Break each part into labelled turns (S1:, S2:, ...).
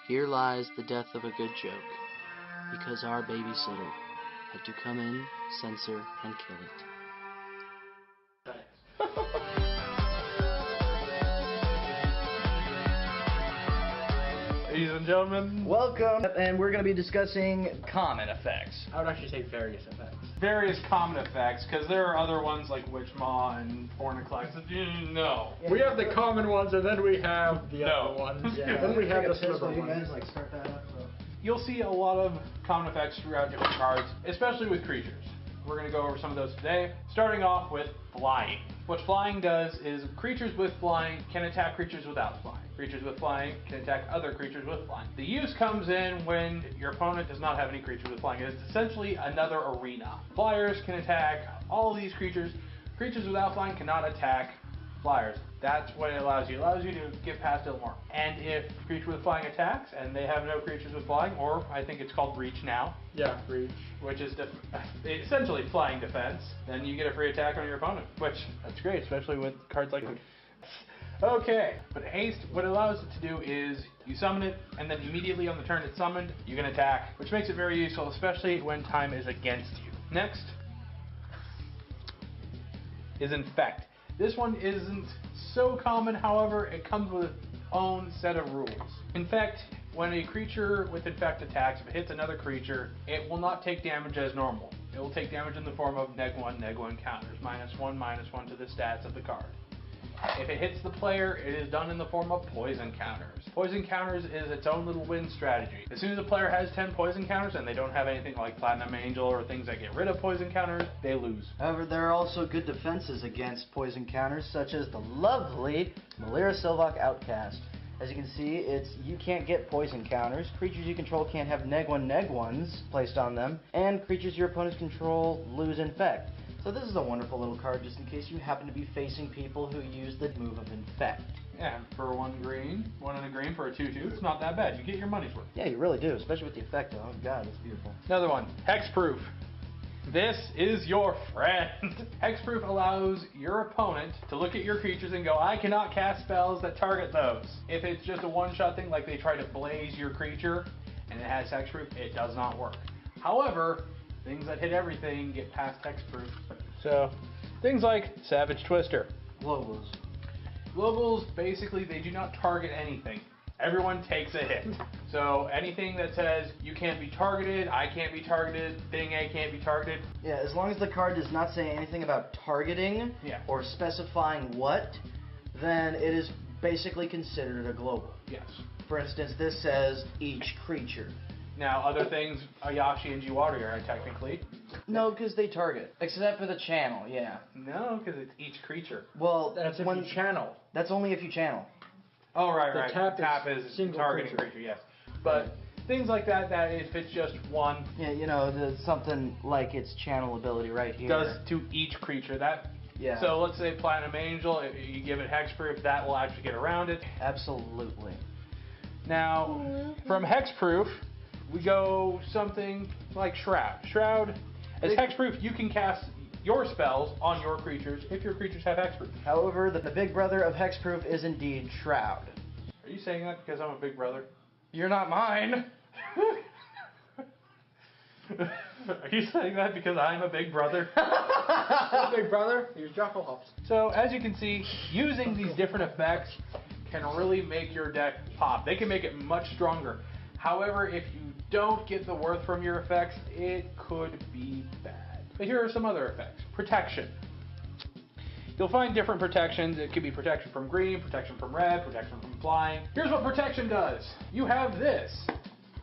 S1: Here lies the death of a good joke, because our babysitter had to come in, censor, and kill it.
S2: Ladies and gentlemen,
S3: welcome, and we're going to be discussing common effects.
S4: I would actually say various effects.
S2: Various common effects, because there are other ones like Witch Maw and Forniclax. No.
S4: Yeah, we have the common ones, and then we have the other ones.
S3: Yeah.
S4: Then we have the sliver
S3: you
S4: ones.
S3: guys like start that up. So.
S2: You'll see a lot of common effects throughout different cards, especially with creatures. We're going to go over some of those today, starting off with flying. What flying does is creatures with flying can attack creatures without flying. Creatures with flying can attack other creatures with flying. The use comes in when your opponent does not have any creatures with flying. It's essentially another arena. Flyers can attack all of these creatures. Creatures without flying cannot attack flyers. That's what it allows you. It allows you to get past it more. And if a creature with flying attacks and they have no creatures with flying, or I think it's called reach now.
S4: Yeah, reach.
S2: Which is essentially flying defense, then you get a free attack on your opponent. Which, that's great, especially with cards like this. Okay, but haste, what it allows it to do is you summon it, and then immediately on the turn it's summoned, you can attack, which makes it very useful, especially when time is against you. Next is infect. This one isn't so common, however, it comes with its own set of rules. Infect, when a creature with infect attacks, if it hits another creature, it will not take damage as normal. It will take damage in the form of neg1 counters, -1/-1 to the stats of the card. If it hits the player, it is done in the form of poison counters. Poison counters is its own little win strategy. As soon as a player has 10 poison counters and they don't have anything like Platinum Angel or things that get rid of poison counters, they lose.
S3: However, there are also good defenses against poison counters, such as the lovely Malira Silvok Outcast. As you can see, you can't get poison counters, creatures you control can't have neg1/neg1s placed on them, and creatures your opponents control lose infect. So this is a wonderful little card just in case you happen to be facing people who use the move of infect.
S2: Yeah, for 1 green, 1 and a green for a 2/2, it's not that bad. You get your money's worth.
S3: Yeah, you really do, especially with the effect. Oh god, that's beautiful.
S2: Another one, hexproof. This is your friend. Hexproof allows your opponent to look at your creatures and go, I cannot cast spells that target those. If it's just a one-shot thing, like they try to blaze your creature and it has hexproof, it does not work. However, things that hit everything get past hexproof. So, things like Savage Twister.
S3: Globals.
S2: Globals, basically, they do not target anything. Everyone takes a hit. So anything that says you can't be targeted, I can't be targeted, thing A can't be targeted.
S3: Yeah, as long as the card does not say anything about targeting or specifying what, then it is basically considered a global.
S2: Yes.
S3: For instance, this says each creature.
S2: Now, other things, Ayashi and Jiwari are technically.
S3: No, because they target. Except for the channel, yeah.
S2: No, because it's each creature.
S3: Well,
S4: that's if you channel.
S3: That's only if you channel.
S2: Oh, right.
S4: Tap
S2: is
S4: single
S2: targeting creature, yes. But things like that, if it's just one.
S3: Yeah, you know, there's something like its channel ability right here.
S2: Does to each creature.
S3: Yeah.
S2: So let's say Platinum Angel, if you give it hexproof, that will actually get around it.
S3: Absolutely.
S2: Now, from hexproof, we go something like Shroud. Shroud, as hexproof, you can cast your spells on your creatures if your creatures have hexproof.
S3: However, the big brother of hexproof is indeed Shroud.
S2: Are you saying that because I'm a big brother?
S3: You're not mine.
S2: Are you saying that because I'm a big brother?
S4: Big brother, use Jackal Hops.
S2: So, as you can see, using these different effects can really make your deck pop. They can make it much stronger. However, if you don't get the worth from your effects, it could be bad. But here are some other effects. Protection. You'll find different protections. It could be protection from green, protection from red, protection from flying. Here's what protection does. You have this.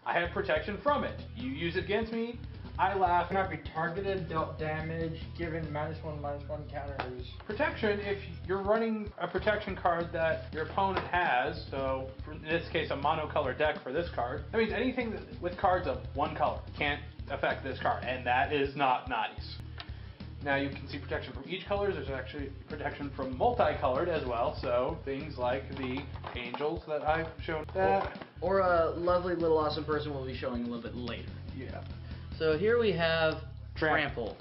S2: I have protection from it. You use it against me, I laugh.
S4: Cannot be targeted, dealt damage, given -1/-1 counters.
S2: Protection, if you're running a protection card that your opponent has, so in this case a monocolor deck for this card, that means anything with cards of one color can't affect this card, and that is not nice. Now you can see protection from each color. There's actually protection from multicolored as well, so things like the angels that I've shown.
S1: Or a lovely little awesome person we'll be showing a little bit later.
S2: Yeah.
S1: So here we have trample.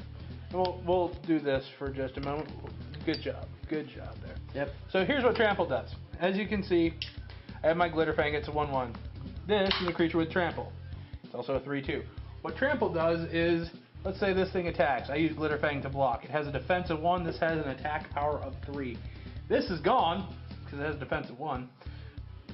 S2: We'll do this for just a moment. Good job there.
S3: Yep.
S2: So here's what trample does. As you can see, I have my Glitterfang. It's a 1/1. this is a creature with trample. It's also a 3/2. What trample does is, let's say this thing attacks. I use Glitterfang to block. It has a defense of 1. This has an attack power of 3. This is gone because it has a defense of 1.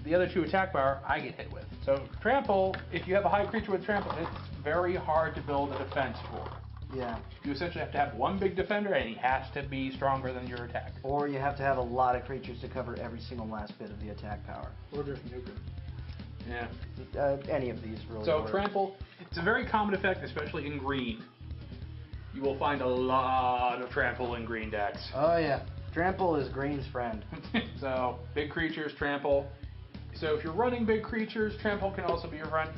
S2: The other 2 attack power I get hit with. So trample, if you have a high creature with trample, it's very hard to build a defense for.
S3: Yeah.
S2: You essentially have to have one big defender, and he has to be stronger than your attack.
S3: Or you have to have a lot of creatures to cover every single last bit of the attack power.
S4: Or just nuke him.
S2: Yeah.
S3: Any of these really
S2: So
S3: work.
S2: trample, it's a very common effect, especially in green. You will find a lot of trample in green decks.
S3: Oh yeah. Trample is green's friend.
S2: So big creatures, trample. So if you're running big creatures, trample can also be your friend.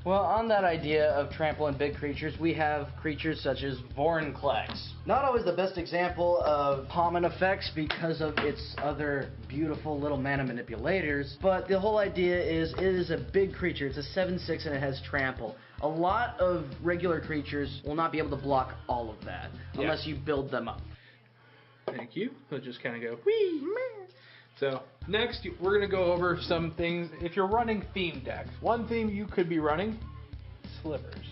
S3: Well, on that idea of trample and big creatures, we have creatures such as Vorinclex. Not always the best example of common effects because of its other beautiful little mana manipulators, but the whole idea is it is a big creature. It's a 7/6 and it has trample. A lot of regular creatures will not be able to block all of that unless you build them up.
S2: Thank you. We'll just kind of go, whee! So, next, we're going to go over some things. If you're running theme decks, one theme you could be running, slivers.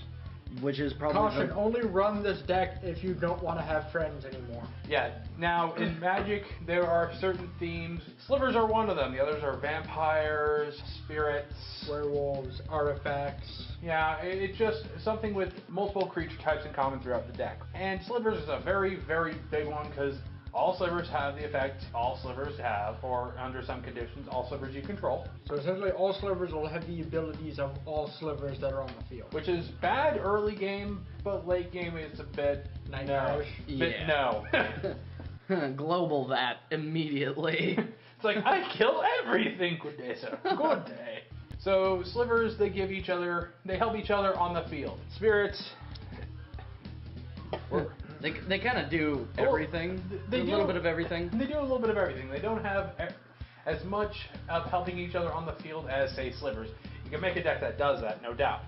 S3: Which is probably...
S4: Caution, only run this deck if you don't want to have friends anymore.
S2: Yeah, now, in Magic, there are certain themes. Slivers are one of them. The others are vampires, spirits.
S4: Werewolves, artifacts.
S2: Yeah, it's just something with multiple creature types in common throughout the deck. And slivers is a very, very big one because all slivers have the effect all slivers have, or under some conditions, all slivers you control.
S4: So essentially all slivers will have the abilities of all slivers that are on the field.
S2: Which is bad early game, but late game it's a bit
S4: Nightmarish.
S2: no.
S3: Global that immediately.
S2: It's like, I kill everything. Good day, sir. Good day. So slivers, they help each other on the field. Spirits,
S3: They kind of do everything.
S2: They
S3: a
S2: do
S3: little bit of everything.
S2: They do a little bit of everything. They don't have as much of helping each other on the field as, say, slivers. You can make a deck that does that, no doubt.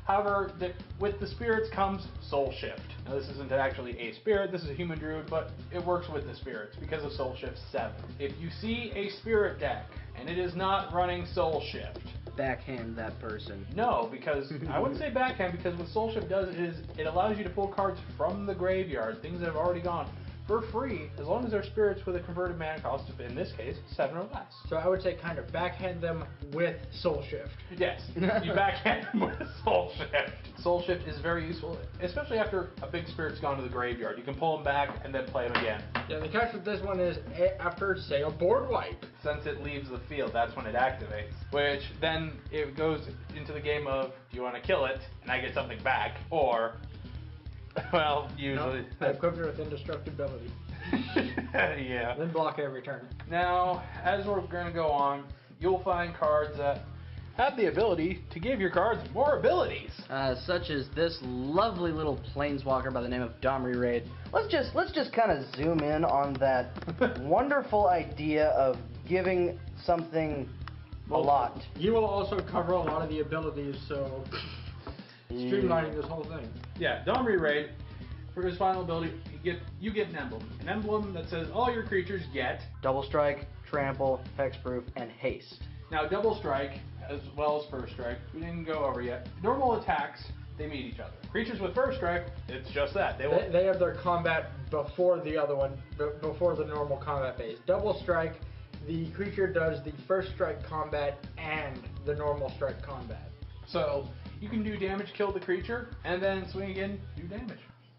S2: However, with the spirits comes soulshift. Now, this isn't actually a spirit. This is a human druid, but it works with the spirits because of soulshift 7. If you see a spirit deck and it is not running soulshift,
S3: Backhand that person.
S2: no, because I wouldn't say backhand, because what soulshift does is it allows you to pull cards from the graveyard, things that have already gone, for free, as long as they're spirits with a converted mana cost of, in this case, 7 or less.
S4: So I would say kind of backhand them with soul shift.
S2: Yes, you backhand them with soulshift. Soulshift is very useful, especially after a big spirit's gone to the graveyard. You can pull them back and then play them again.
S4: Yeah, the catch with this one is after, say, a board wipe.
S2: Since it leaves the field, that's when it activates. Which then it goes into the game of, do you want to kill it and I get something back, or, well, usually.
S4: No, I equipped it with indestructibility.
S2: Yeah.
S4: Then block every turn.
S2: Now, as we're going to go on, you'll find cards that have the ability to give your cards more abilities.
S3: Such as this lovely little planeswalker by the name of Domri Raid. Let's just kind of zoom in on that wonderful idea of giving something a lot.
S4: You will also cover a lot of the abilities, so streamlining this whole thing.
S2: Yeah, Domri Raid, for his final ability, you get an emblem. An emblem that says all your creatures get
S3: Double strike, trample, hexproof, and haste.
S2: Now, double strike, as well as first strike, we didn't go over yet. Normal attacks, they meet each other. Creatures with first strike, it's just that.
S4: They have their combat before the other one, before the normal combat phase. Double strike, the creature does the first strike combat and the normal strike combat.
S2: So, you can do damage, kill the creature, and then swing again, do damage.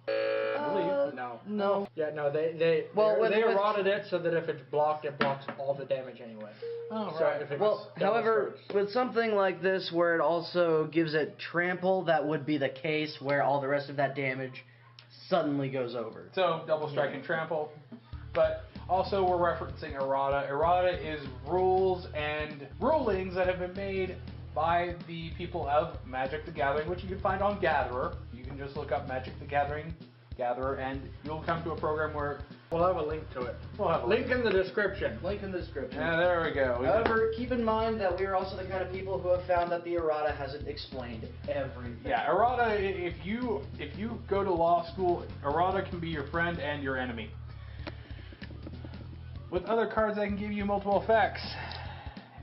S2: I believe.
S4: No. Yeah, no, they eroded it so that if it's blocked, it blocks all the damage anyway.
S2: Oh,
S4: So
S2: right.
S4: if it's
S3: Well,
S4: double
S3: however,
S4: strikes.
S3: with something like this where it also gives it trample, that would be the case where all the rest of that damage suddenly goes over.
S2: So, double strike and trample. But also, we're referencing errata. Errata is rules and rulings that have been made by the people of Magic the Gathering, which you can find on Gatherer. You can just look up Magic the Gathering, Gatherer, and you'll come to a program where
S4: We'll have a link to it.
S2: we'll have a
S4: Link in the description.
S3: Link in the description.
S2: Yeah, there we go.
S3: However, keep in mind that we are also the kind of people who have found that the errata hasn't explained everything.
S2: Yeah, errata, if you go to law school, errata can be your friend and your enemy. With other cards that can give you multiple effects.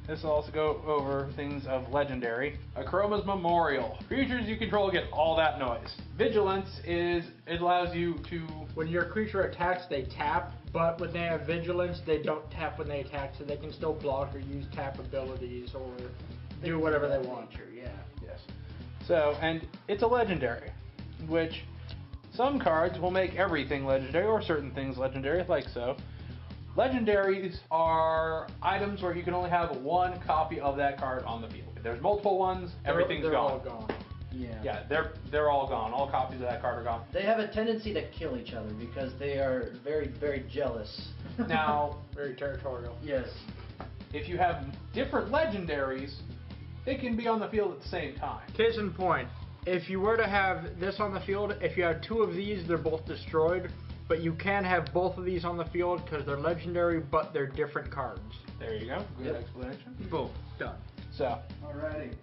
S2: This will also go over things of legendary. Akroma's Memorial. Creatures you control get all that noise. Vigilance is, it allows you to...
S4: When your creature attacks, they tap, but when they have vigilance, they don't tap when they attack, so they can still block or use tap abilities or do whatever they want.
S3: Yeah.
S2: Yes. So, and it's a legendary, which some cards will make everything legendary or certain things legendary, like so. Legendaries are items where you can only have one copy of that card on the field. If there's multiple ones, everything's
S4: they're
S2: gone.
S4: all gone.
S3: Yeah.
S2: Yeah, they're all gone. All copies of that card are gone.
S3: They have a tendency to kill each other because they are very, very jealous.
S2: Now,
S4: Very territorial.
S3: Yes.
S2: if you have different legendaries, they can be on the field at the same time.
S4: Case in point, if you were to have this on the field, if you have two of these, they're both destroyed. But you can have both of these on the field because they're legendary, but they're different cards.
S2: There you go. Good explanation.
S4: Boom. Done.
S2: So,
S3: Alrighty.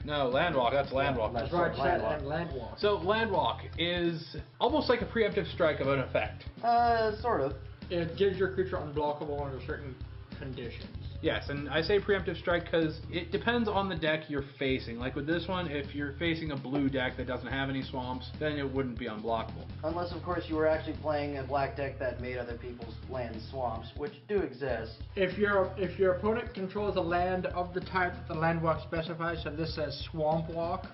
S2: no, landwalk. That's landwalk.
S3: That's
S4: Right, set
S3: landwalk.
S4: and landwalk.
S2: So landwalk is almost like a preemptive strike of an effect.
S3: Sort of.
S4: It gives your creature unblockable under certain conditions.
S2: Yes, and I say preemptive strike because it depends on the deck you're facing. Like with this one, if you're facing a blue deck that doesn't have any swamps, then it wouldn't be unblockable.
S3: Unless, of course, you were actually playing a black deck that made other people's land swamps, which do exist.
S4: If your opponent controls a land of the type that the landwalk specifies, so this says swamp walk.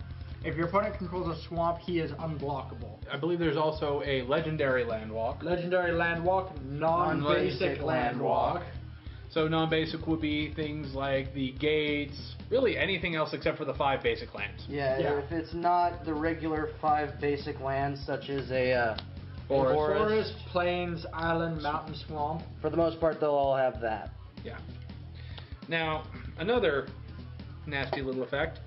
S4: If your opponent controls a swamp, he is unblockable.
S2: I believe there's also a legendary landwalk.
S4: Legendary landwalk, non-basic landwalk.
S2: So non-basic would be things like the gates, really anything else except for the 5 basic lands.
S3: Yeah,
S4: Yeah.
S3: if it's not the regular 5 basic lands, such as a
S4: Forest, plains, island, mountain, swamp.
S3: for the most part, they'll all have that.
S2: Yeah. Now, another nasty little effect,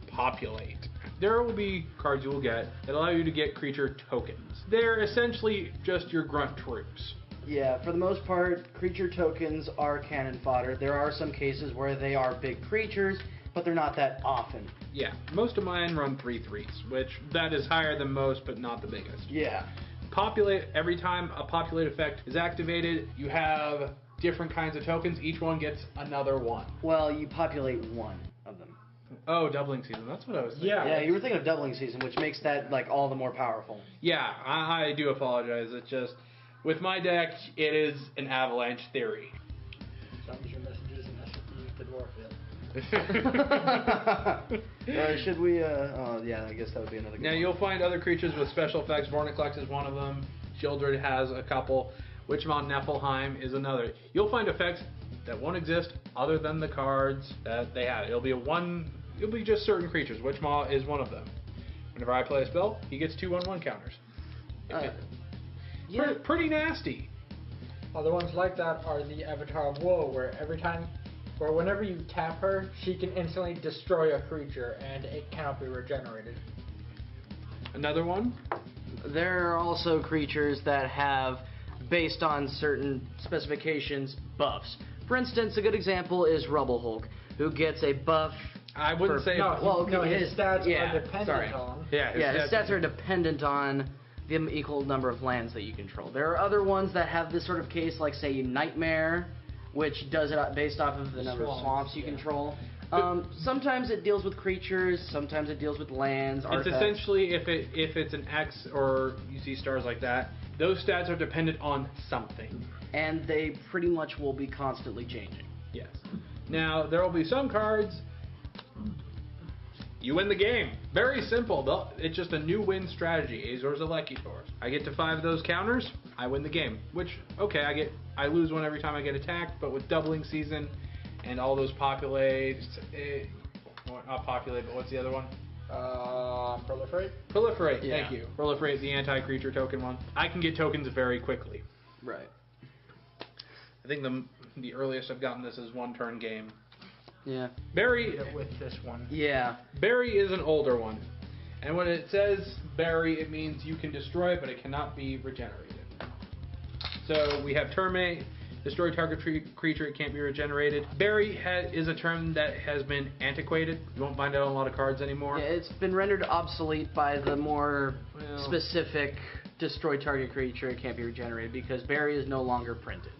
S2: populate. There will be cards you will get that allow you to get creature tokens. They're essentially just your grunt troops.
S3: Yeah, for the most part, creature tokens are cannon fodder. There are some cases where they are big creatures, but they're not that often.
S2: Yeah, most of mine run 3/3s, which that is higher than most, but not the biggest.
S3: Yeah.
S2: Populate, every time a populate effect is activated, you have different kinds of tokens. Each one gets another one.
S3: Well, you populate one of them.
S2: Oh, doubling season. That's what I was thinking.
S3: Yeah, you were thinking of doubling season, which makes that like all the more powerful.
S2: Yeah, I do apologize. It's just, with my deck, it is an avalanche theory.
S4: Sums your messages and SCPs to dwarf it.
S3: Should we? Oh, yeah. I guess that would be another. Good
S2: Now
S3: one.
S2: you'll find other creatures with special effects. Vornaclex is one of them. Shieldred has a couple. Witchmount Niflheim is another. You'll find effects that won't exist other than the cards that they have. It'll be just certain creatures. Witchmaw is one of them. Whenever I play a spell, he gets 2/1/1 counters.
S3: Yeah.
S2: Pretty nasty.
S4: Other ones like that are the Avatar of Woe, where whenever you tap her, she can instantly destroy a creature and it cannot be regenerated.
S2: Another one.
S3: There are also creatures that have, based on certain specifications, buffs. For instance, a good example is Rubble Hulk, who gets a buff.
S2: I wouldn't say.
S4: His stats are dependent
S2: sorry.
S4: on.
S2: Yeah,
S3: His stats are dependent on the equal number of lands that you control. There are other ones that have this sort of case, like say Nightmare, which does it based off of the number of swamps you control. Sometimes it deals with creatures, sometimes it deals with lands.
S2: It's
S3: artifacts.
S2: essentially if it's an X or you see stars like that, those stats are dependent on something.
S3: And they pretty much will be constantly changing.
S2: Yes. Now there will be some cards. You win the game. Very simple. It's just a new win strategy. Azor's Elecutors. I get to 5 of those counters, I win the game. Which, okay, I lose one every time I get attacked, but with doubling season and all those populates, not populate, but what's the other one?
S4: Proliferate?
S2: Proliferate,
S3: Yeah.
S2: thank you. Proliferate, the anti-creature token one. I can get tokens very quickly.
S3: Right.
S2: I think the earliest I've gotten this is 1 turn game.
S3: Yeah.
S2: Berry
S4: With this one.
S3: Yeah.
S2: Berry is an older one. And when it says Berry, it means you can destroy it, but it cannot be regenerated. So we have Terminate, destroy target creature, it can't be regenerated. Berry is a term that has been antiquated. You won't find it on a lot of cards anymore.
S3: Yeah, it's been rendered obsolete by the more specific destroy target creature, it can't be regenerated, because Berry is no longer printed.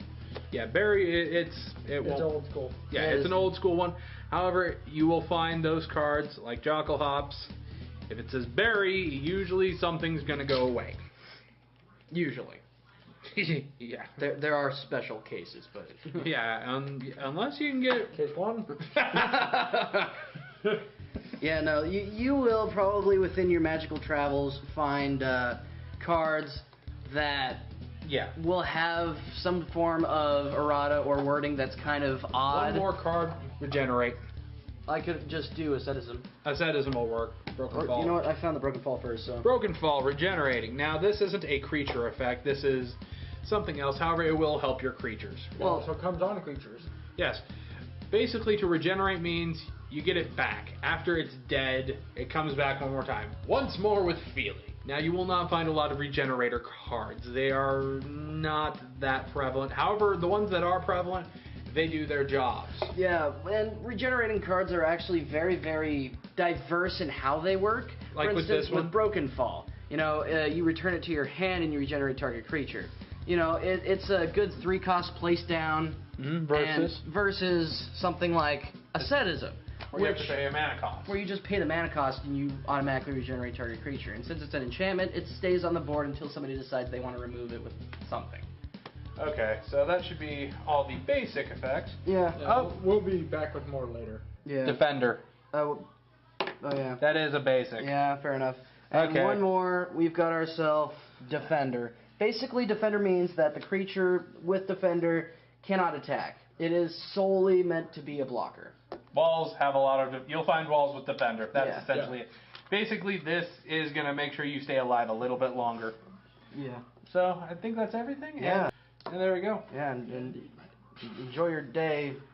S2: Yeah, berry. It
S4: It's
S2: won't.
S4: old school.
S2: Yeah,
S3: Yeah,
S2: it's an old school one. However, you will find those cards like Jockle Hops. If it says berry, usually something's gonna go away. Usually. Yeah.
S3: There are special cases, but
S2: Yeah, unless you can get.
S4: Case one.
S3: yeah, no, you will probably within your magical travels find cards that
S2: Yeah.
S3: will have some form of errata or wording that's kind of odd.
S2: One more card, regenerate.
S3: I could just do asceticism.
S2: Asceticism will work. Broken
S3: Or,
S2: Fall.
S3: you know what? I found the broken fall first, so.
S2: Broken Fall, regenerating. Now, this isn't a creature effect. This is something else. However, it will help your creatures.
S3: Well,
S4: So it comes on creatures.
S2: Yes. Basically, to regenerate means you get it back. After it's dead, it comes back one more time. Once more with feeling. Now, you will not find a lot of regenerator cards. They are not that prevalent. However, the ones that are prevalent, they do their jobs.
S3: yeah, and regenerating cards are actually very, very diverse in how they work.
S2: Like
S3: For
S2: with
S3: instance,
S2: this one?
S3: with Broken Fall, you know, you return it to your hand and you regenerate target creature. You know, it's a good 3-cost place down. Versus something like asceticism,
S2: Where you have to pay a mana cost.
S3: where you just pay the mana cost and you automatically regenerate target creature. And since it's an enchantment, it stays on the board until somebody decides they want to remove it with something.
S2: Okay, so that should be all the basic effects.
S3: Yeah.
S2: Oh.
S4: We'll be back with more later.
S3: Yeah.
S2: Defender.
S3: Oh yeah.
S2: That is a basic.
S3: Yeah, fair enough. And
S2: Okay.
S3: one more, we've got ourselves Defender. Basically, Defender means that the creature with Defender cannot attack. It is solely meant to be a blocker.
S2: Walls have a lot of. You'll find walls with defender. That's
S3: Yeah.
S2: essentially it. Basically, this is gonna make sure you stay alive a little bit longer.
S3: Yeah.
S2: So I think that's everything.
S3: Yeah.
S2: And there we go.
S3: Yeah, and enjoy your day.